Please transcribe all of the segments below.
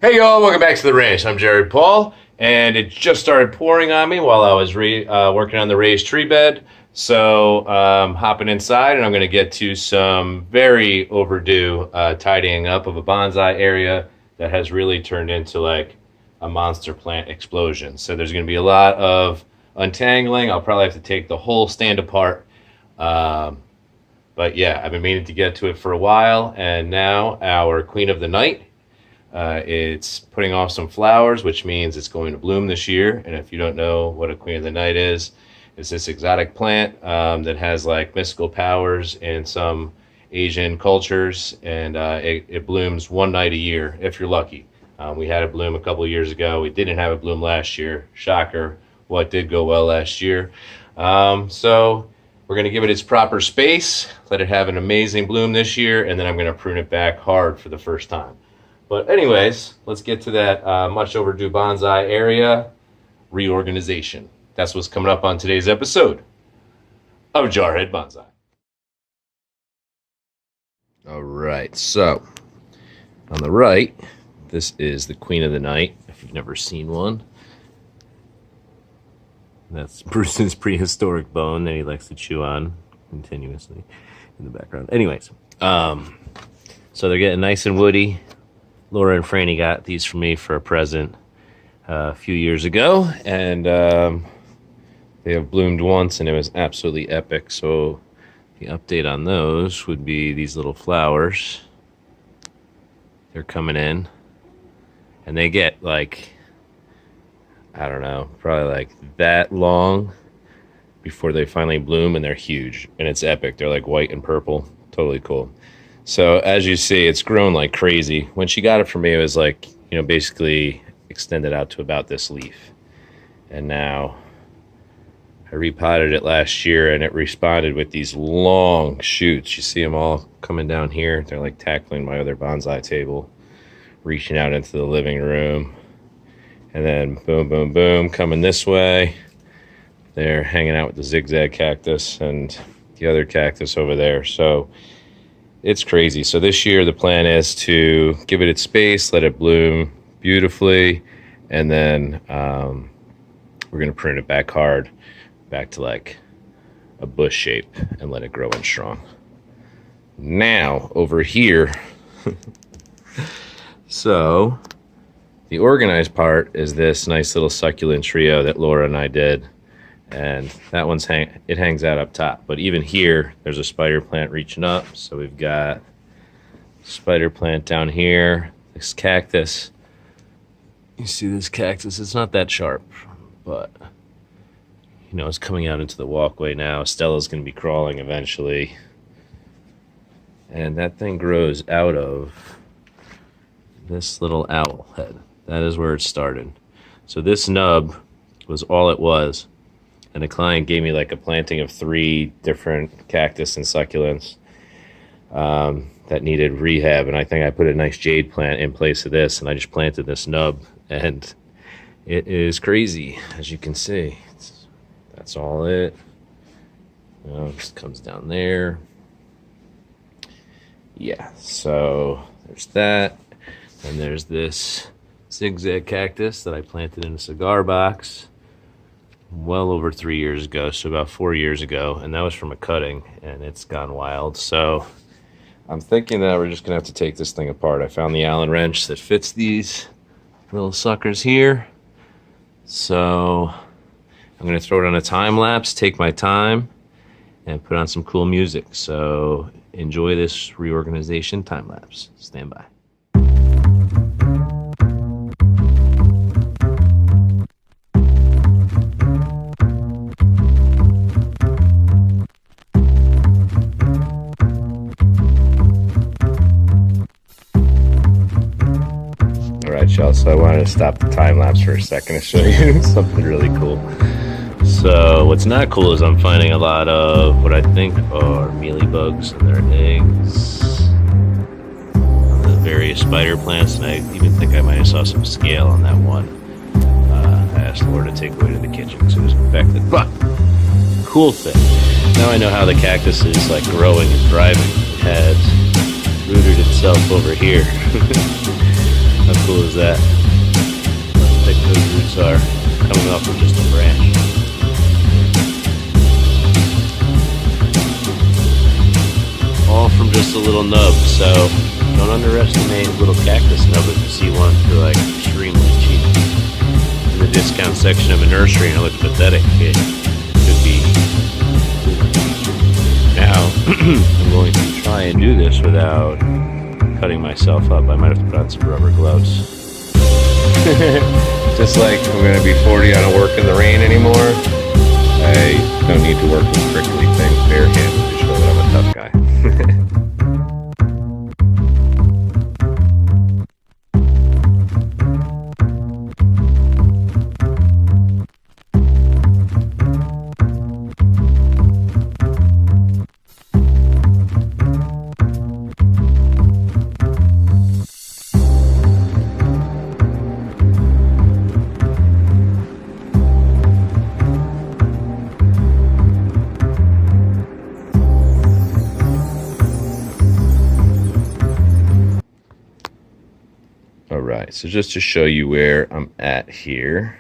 Hey y'all, welcome back to the ranch. I'm Jared Paul, and it just started pouring on me while I was working on the raised tree bed. So hopping inside, and I'm going to get to some very overdue tidying up of a bonsai area that has really turned into like a monster plant explosion. So there's going to be a lot of untangling. I'll probably have to take the whole stand apart. But yeah, I've been meaning to get to it for a while, and now our queen of the night. It's putting off some flowers, which means it's going to bloom this year. And if you don't know what a queen of the night is, it's this exotic plant that has like mystical powers in some Asian cultures, and it blooms one night a year if you're lucky. We had it bloom a couple of years ago. We didn't have it bloom last year. Shocker. What did go well last year? So we're going to give it its proper space, let it have an amazing bloom this year, and then I'm going to prune it back hard for the first time. But anyways, let's get to that much overdue bonsai area reorganization. That's what's coming up on today's episode of Jarhead Bonsai. All right, so on the right, this is the queen of the night, if you've never seen one. That's Bruce's prehistoric bone that he likes to chew on continuously in the background. Anyways, so they're getting nice and woody. Laura and Franny got these for me for a present a few years ago, and they have bloomed once, and it was absolutely epic. So the update on those would be these little flowers. They're coming in, and they get like, I don't know, probably like that long before they finally bloom, and they're huge, and it's epic. They're like white and purple, totally cool. So as you see, it's grown like crazy. When she got it for me, it was like, you know, basically extended out to about this leaf. And now I repotted it last year, and it responded with these long shoots. You see them all coming down here. They're like tackling my other bonsai table, reaching out into the living room. And then boom, boom, boom, coming this way. They're hanging out with the zigzag cactus and the other cactus over there. So it's crazy. So this year the plan is to give it its space, let it bloom beautifully, and then we're going to prune it back hard, back to like a bush shape, and let it grow in strong. Now over here, so the organized part is this nice little succulent trio that Laura and I did. And that one's it hangs out up top. But even here, there's a spider plant reaching up. So we've got spider plant down here, this cactus. You see this cactus? It's not that sharp, but you know, it's coming out into the walkway now. Stella's going to be crawling eventually. And that thing grows out of this little owl head. That is where it started. So this nub was all it was. And a client gave me like a planting of 3 different cactus and succulents that needed rehab. And I think I put a nice jade plant in place of this, and I just planted this nub. And it is crazy, as you can see. That's all it. You know, it just comes down there. Yeah, so there's that. And there's this zigzag cactus that I planted in a cigar box well over 3 years ago, so about 4 years ago, and that was from a cutting, and it's gone wild. So I'm thinking that we're just gonna have to take this thing apart. I found the Allen wrench that fits these little suckers here, so I'm gonna throw it on a time lapse, take my time, and put on some cool music. So enjoy this reorganization time lapse. Stand by. Y'all, so I wanted to stop the time lapse for a second to show you something really cool. So what's not cool is I'm finding a lot of what I think are mealybugs and their eggs on the various spider plants, and I even think I might have saw some scale on that one. I asked Laura to take away to the kitchen because it was infected. But cool thing, now I know how the cactus is like growing and thriving. It has rooted itself over here. How cool is shows that how thick those roots are coming off of just a branch. All from just a little nub, so don't underestimate little cactus nub if you see one. They're like extremely cheap. In the discount section of a nursery, and it looks pathetic. It could be. Now, I'm going to try and do this without cutting myself up. I might have to put on some rubber gloves. Just like I'm going to be 40, I don't work in the rain anymore. I don't need to work with prickly things barehanded to show that I'm a tough guy. Alright, so just to show you where I'm at here,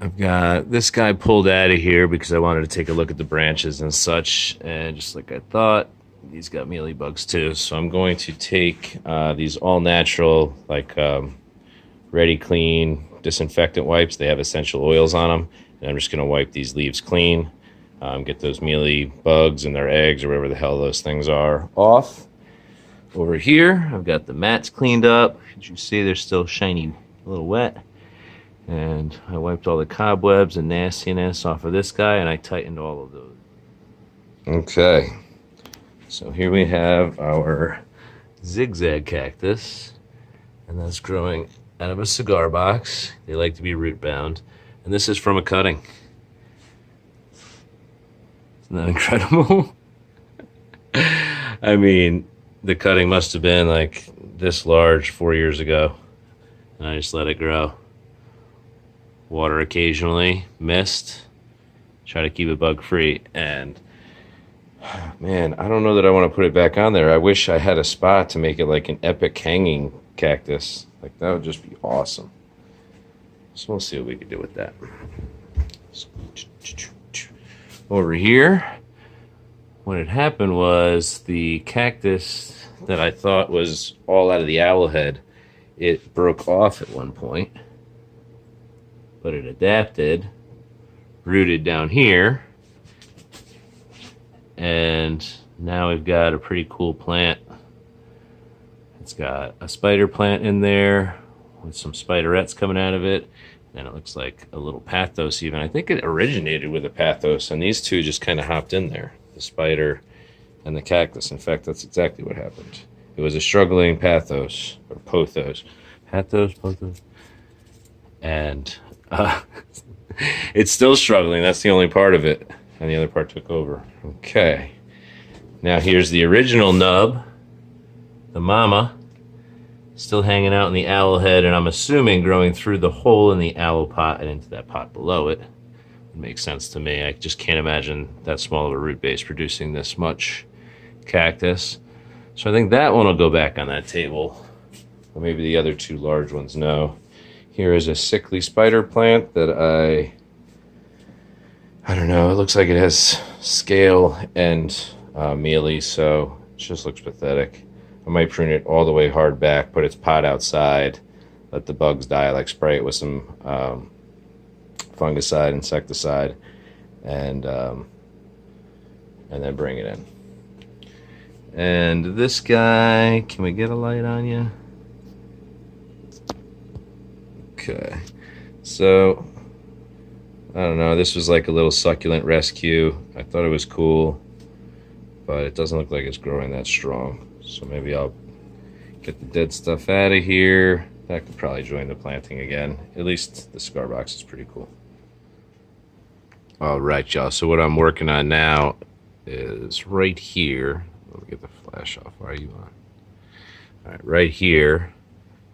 I've got this guy pulled out of here because I wanted to take a look at the branches and such, and just like I thought, these got mealybugs too. So I'm going to take these all-natural, like Ready Clean disinfectant wipes. They have essential oils on them, and I'm just going to wipe these leaves clean, get those mealy bugs and their eggs or whatever the hell those things are off. Over here, I've got the mats cleaned up. As you see, they're still shiny, a little wet. And I wiped all the cobwebs and nastiness off of this guy, and I tightened all of those. Okay. So here we have our zigzag cactus, and that's growing out of a cigar box. They like to be root bound. And this is from a cutting. Isn't that incredible? I mean, the cutting must have been like this large 4 years ago, and I just let it grow. Water occasionally, mist, try to keep it bug free, and man, I don't know that I want to put it back on there. I wish I had a spot to make it like an epic hanging cactus. Like, that would just be awesome. So we'll see what we can do with that. Over here, what had happened was the cactus that I thought was all out of the owl head, it broke off at one point, but it adapted, rooted down here, and now we've got a pretty cool plant. It's got a spider plant in there with some spiderettes coming out of it, and it looks like a little pathos even. I think it originated with a pathos, and these two just kind of hopped in there, the spider and the cactus. In fact, that's exactly what happened. It was a struggling pathos, or pothos. Pathos, pothos. And it's still struggling. That's the only part of it. And the other part took over. Okay. Now here's the original nub. The mama. Still hanging out in the owl head, and I'm assuming growing through the hole in the owl pot and into that pot below it. It makes sense to me. I just can't imagine that small of a root base producing this much cactus. So I think that one will go back on that table. Or maybe the other two large ones, no. Here is a sickly spider plant that I don't know, it looks like it has scale and mealy, so it just looks pathetic. I might prune it all the way hard back, put its pot outside, let the bugs die, like spray it with some fungicide, insecticide, and then bring it in. And this guy, can we get a light on you? Okay, so I don't know, this was like a little succulent rescue. I thought it was cool, but it doesn't look like it's growing that strong. So maybe I'll get the dead stuff out of here. That could probably join the planting again. At least the cigar box is pretty cool. All right, y'all. So what I'm working on now is right here. Let me get the flash off. Why are you on? All right, right here.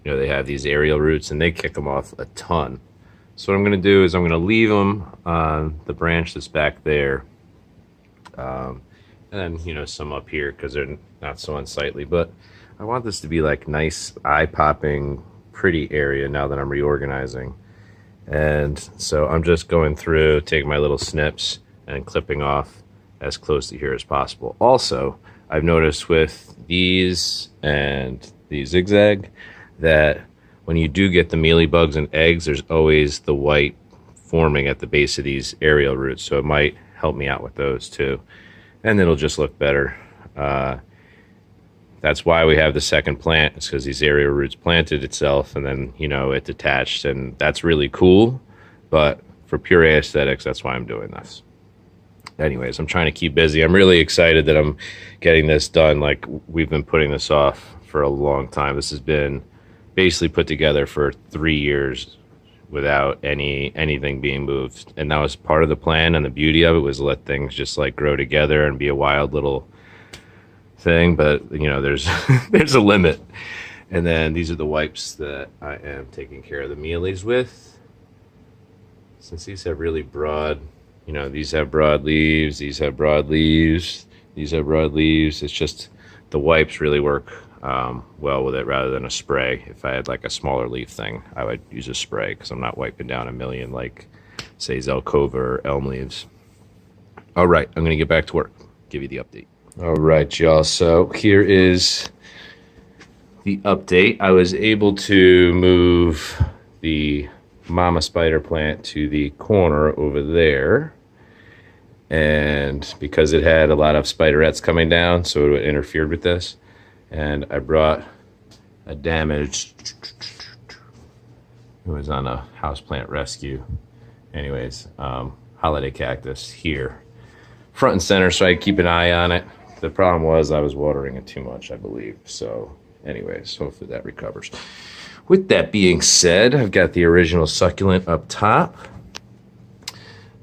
You know, they have these aerial roots, and they kick them off a ton. So what I'm going to do is I'm going to leave them on the branch that's back there. And then, you know, some up here because they're not so unsightly. But I want this to be like nice, eye-popping, pretty area now that I'm reorganizing. And so I'm just going through, taking my little snips and clipping off as close to here as possible. Also, I've noticed with these and the zigzag that when you do get the mealy bugs and eggs, there's always the white forming at the base of these aerial roots. So it might help me out with those too. And it'll just look better. That's why we have the second plant. It's because these aerial roots planted itself and then, you know, it detached, and that's really cool. But for pure aesthetics, that's why I'm doing this. Anyways, I'm trying to keep busy. I'm really excited that I'm getting this done. Like, we've been putting this off for a long time. This has been basically put together for 3 years without anything being moved. And that was part of the plan, and the beauty of it was to let things just like grow together and be a wild little thing. But you know, there's there's a limit. And then these are the wipes that I am taking care of the mealies with. Since these have really broad, you know, these have broad leaves, these have broad leaves, these have broad leaves. It's just the wipes really work well with it rather than a spray. If I had like a smaller leaf thing, I would use a spray because I'm not wiping down a million like, say, Zelkova or elm leaves. All right, I'm going to get back to work, give you the update. All right, y'all. So here is the update. I was able to move the mama spider plant to the corner over there, and because it had a lot of spiderettes coming down, so it interfered with this. And I brought a damaged, it was on a houseplant rescue. Anyways, holiday cactus here, front and center, so I keep an eye on it. The problem was I was watering it too much, I believe. So anyways, hopefully that recovers. With that being said, I've got the original succulent up top.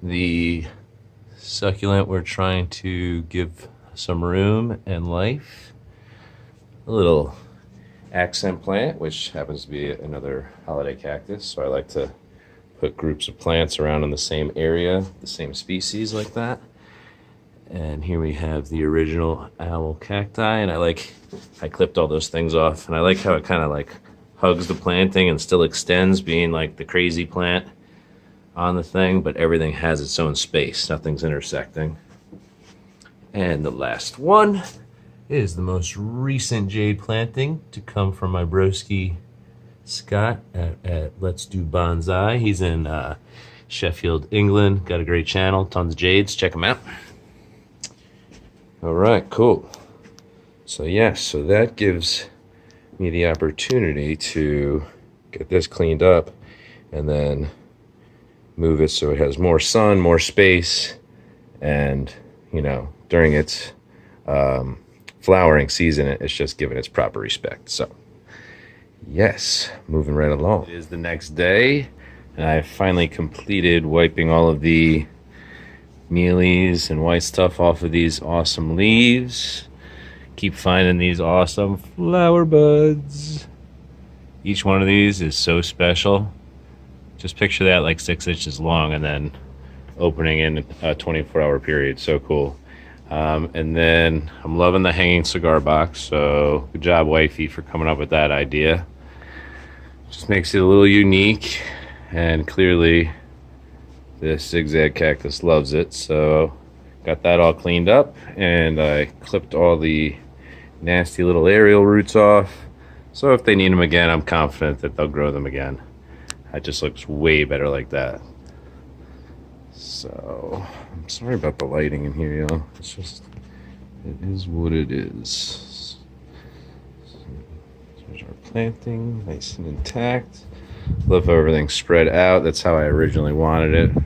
The succulent we're trying to give some room and life. A little accent plant, which happens to be another holiday cactus. So I like to put groups of plants around in the same area, the same species like that. And here we have the original owl cacti, and I clipped all those things off, and I like how it kind of like hugs the planting and still extends, being like the crazy plant on the thing, but everything has its own space. Nothing's intersecting. And the last one is the most recent jade planting to come from my broski Scott at Let's Do Bonsai. He's in Sheffield, England. Got a great channel, tons of jades. Check him out. All right, cool. So yes, so that gives me the opportunity to get this cleaned up and then move it so it has more sun, more space, and you know, during its flowering season, it's just given its proper respect. So yes, moving right along. It is the next day, and I finally completed wiping all of the mealies and white stuff off of these awesome leaves. Keep finding these awesome flower buds. Each one of these is so special. Just picture that like 6 inches long and then opening in a 24-hour period. So cool. And then I'm loving the hanging cigar box. So good job, wifey, for coming up with that idea. Just makes it a little unique, and clearly this zigzag cactus loves it. So got that all cleaned up, and I clipped all the nasty little aerial roots off. So if they need them again, I'm confident that they'll grow them again. It just looks way better like that. So I'm sorry about the lighting in here, y'all. It's just, it is what it is. So there's our planting, nice and intact. Love how everything's spread out. That's how I originally wanted it.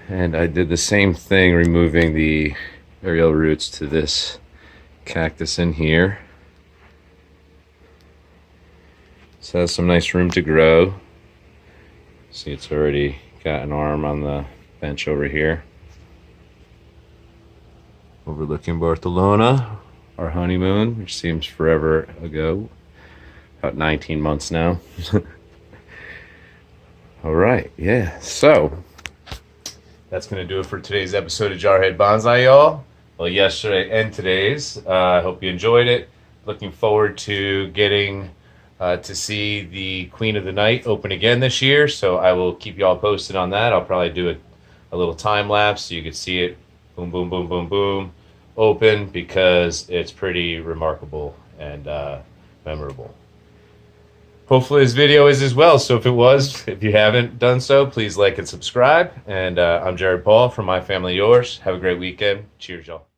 And I did the same thing, removing the aerial roots to this cactus in here. So it has some nice room to grow. See, it's already got an arm on the bench over here. Overlooking Barcelona, our honeymoon, which seems forever ago. About 19 months now. All right, yeah, so that's going to do it for today's episode of Jarhead Bonsai, y'all. Well, yesterday and today's. I hope you enjoyed it. looking forward to getting to see the Queen of the Night open again this year. So I will keep you all posted on that. I'll probably do a little time lapse so you can see it, boom, boom, boom, boom, boom, open, because it's pretty remarkable and memorable. Hopefully this video is as well. So if you haven't done so, please like and subscribe. And I'm Jared Paul from My Family Yours. Have a great weekend. Cheers, y'all.